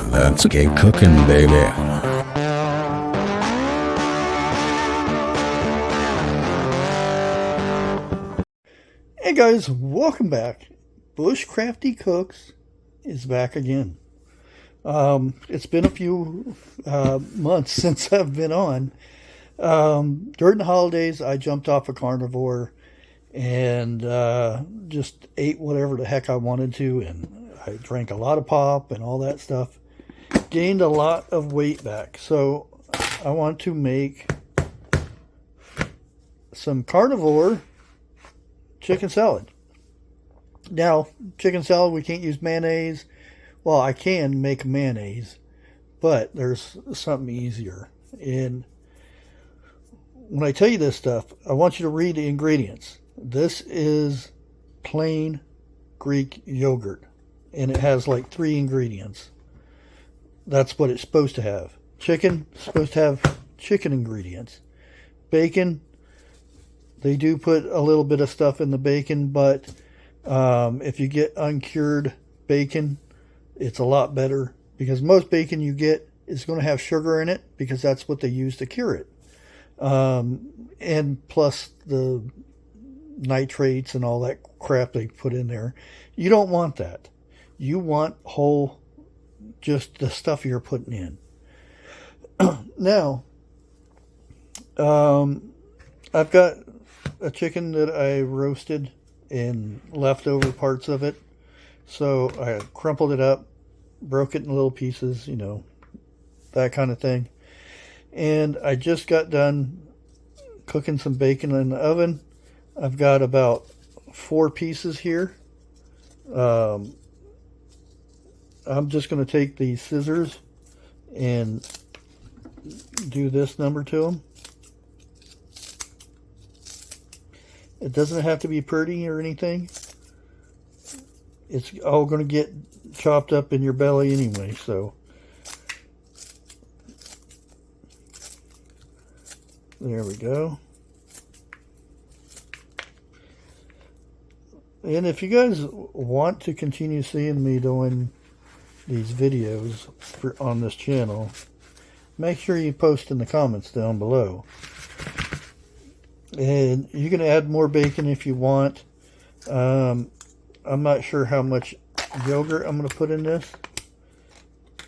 Let's get cooking, baby. Hey guys, welcome back. Bushcrafty Cooks is back again. It's been a few months since I've been on. During the holidays, I jumped off a carnivore and just ate whatever the heck I wanted to, and I drank a lot of pop and all that stuff. Gained a lot of weight back, so I want to make some carnivore chicken salad. Now, chicken salad, we can't use mayonnaise. Well, I can make mayonnaise, but there's something easier. And when I tell you this stuff, I want you to read the ingredients. This is plain Greek yogurt, and it has like 3 ingredients. That's what it's supposed to have. Chicken, supposed to have chicken ingredients. Bacon, they do put a little bit of stuff in the bacon, but if you get uncured bacon, it's a lot better, because most bacon you get is going to have sugar in it, because that's what they use to cure it. And plus the nitrates and all that crap they put in there. You don't want that. You want whole, just the stuff you're putting in. Now, I've got a chicken that I roasted and leftover parts of it. So I crumpled it up, broke it in little pieces, you know, that kind of thing. And I just got done cooking some bacon in the oven. I've got about 4 pieces here. I'm just going to take these scissors and do this number to them. It doesn't have to be pretty or anything. It's all going to get chopped up in your belly anyway, so there we go. And if you guys want to continue seeing me doing these videos on this channel, make sure you post in the comments down below. And you can add more bacon if you want. I'm not sure how much yogurt I'm going to put in this.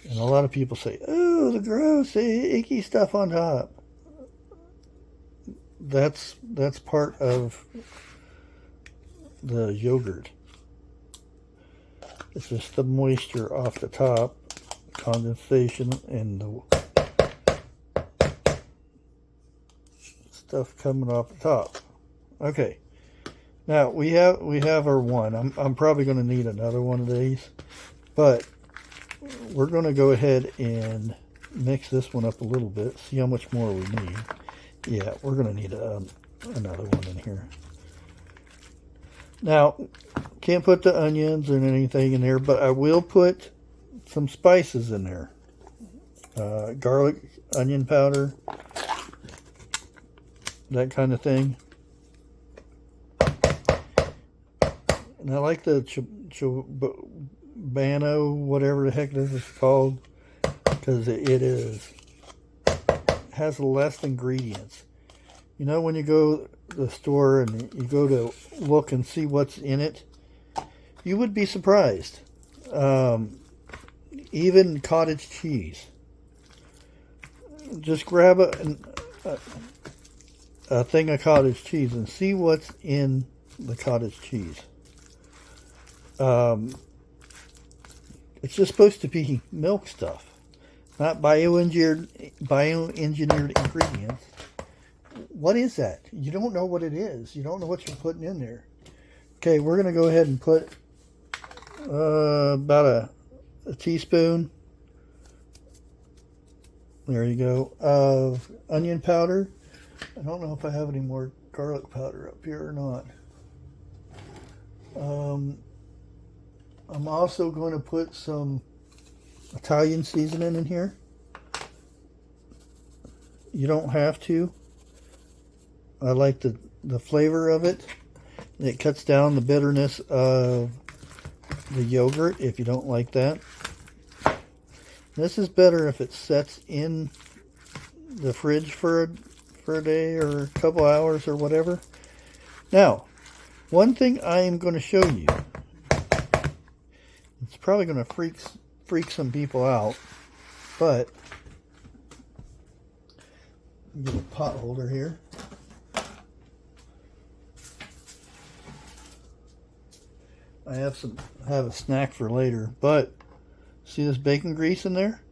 And a lot of people say, oh, the gross, icky stuff on top. That's part of the yogurt. It's just the moisture off the top, condensation, and the stuff coming off the top. Okay, now we have our one. I'm probably going to need another one of these, but we're going to go ahead and mix this one up a little bit, see how much more we need. Yeah, we're going to need another one in here. Now, can't put the onions or anything in there, but I will put some spices in there. Garlic, onion powder, that kind of thing. And I like the chobano, whatever the heck this is called, because it has less ingredients. You know, when you go to the store and you go to look and see what's in it, you would be surprised. Even cottage cheese. Just grab a thing of cottage cheese and see what's in the cottage cheese. It's just supposed to be milk stuff, not bioengineered ingredients. What is that? You don't know what it is. You don't know what you're putting in there. Okay, we're going to go ahead and put about a teaspoon, there you go, of onion powder. I don't know if I have any more garlic powder up here or not. I'm also going to put some Italian seasoning in here. You don't have to. I like the flavor of it. It cuts down the bitterness of the yogurt if you don't like that. This is better if it sets in the fridge for a day or a couple hours or whatever. Now, one thing I am going to show you. It's probably going to freak some people out, but get a pot holder here. I have a snack for later, but see this bacon grease in there?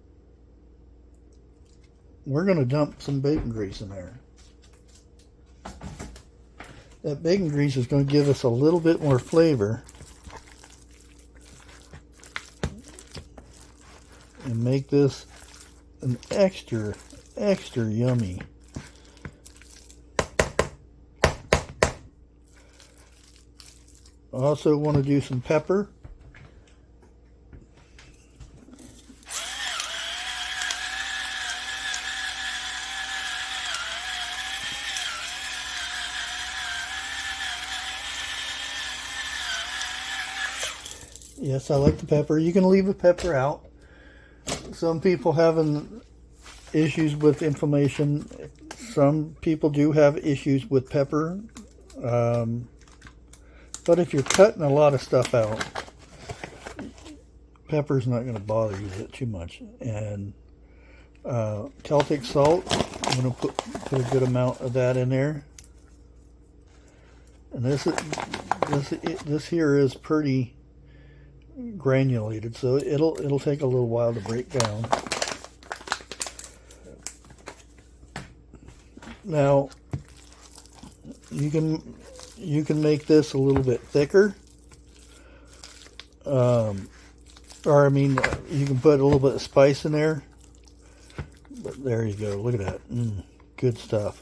We're going to dump some bacon grease in there. That bacon grease is going to give us a little bit more flavor and make this an extra yummy. I also want to do some pepper. Yes, I like the pepper. You can leave the pepper out. Some people having issues with inflammation. Some people do have issues with pepper. But if you're cutting a lot of stuff out, pepper's not going to bother you too much. And Celtic salt, I'm going to put a good amount of that in there. And this here is pretty granulated, so it'll take a little while to break down. Now you can make this a little bit thicker, or I mean, you can put a little bit of spice in there. But there you go. Look at that. Good stuff.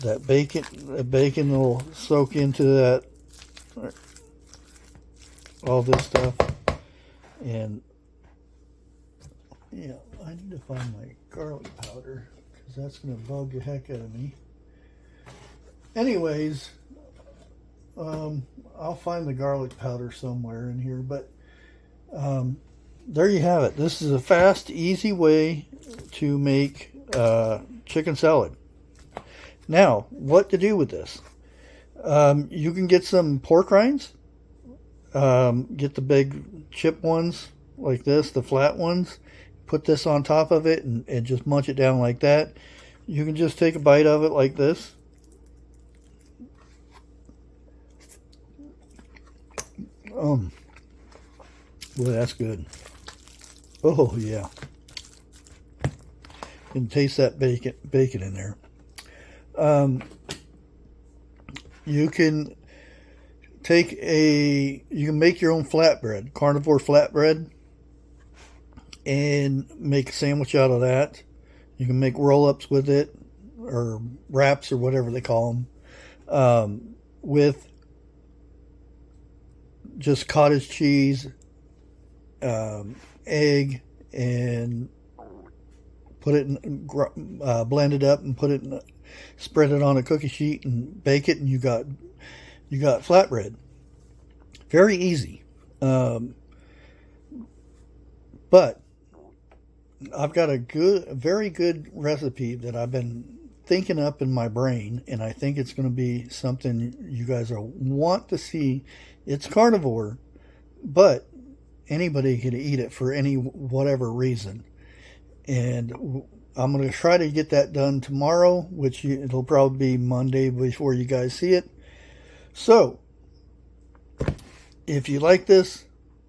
That bacon will soak into that. All this stuff. And yeah, I need to find my garlic powder because that's going to bug the heck out of me. Anyways, I'll find the garlic powder somewhere in here, but there you have it. This is a fast, easy way to make chicken salad. Now, what to do with this? You can get some pork rinds. Get the big chip ones like this, the flat ones. Put this on top of it and just munch it down like that. You can just take a bite of it like this. Boy, that's good. Oh yeah. You can taste that bacon in there. You can make your own flatbread, carnivore flatbread, and make a sandwich out of that. You can make roll-ups with it, or wraps, or whatever they call them, with just cottage cheese, egg, and put it in, blend it up and spread it on a cookie sheet and bake it, and you got flatbread. Very easy. But I've got a very good recipe that I've been thinking up in my brain, and I think it's going to be something you guys want to see. It's carnivore, but anybody can eat it for whatever reason. And I'm going to try to get that done tomorrow, which it'll probably be Monday before you guys see it. So, if you like this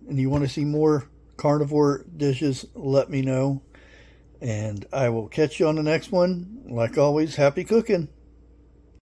and you want to see more carnivore dishes, let me know. And I will catch you on the next one. Like always, happy cooking.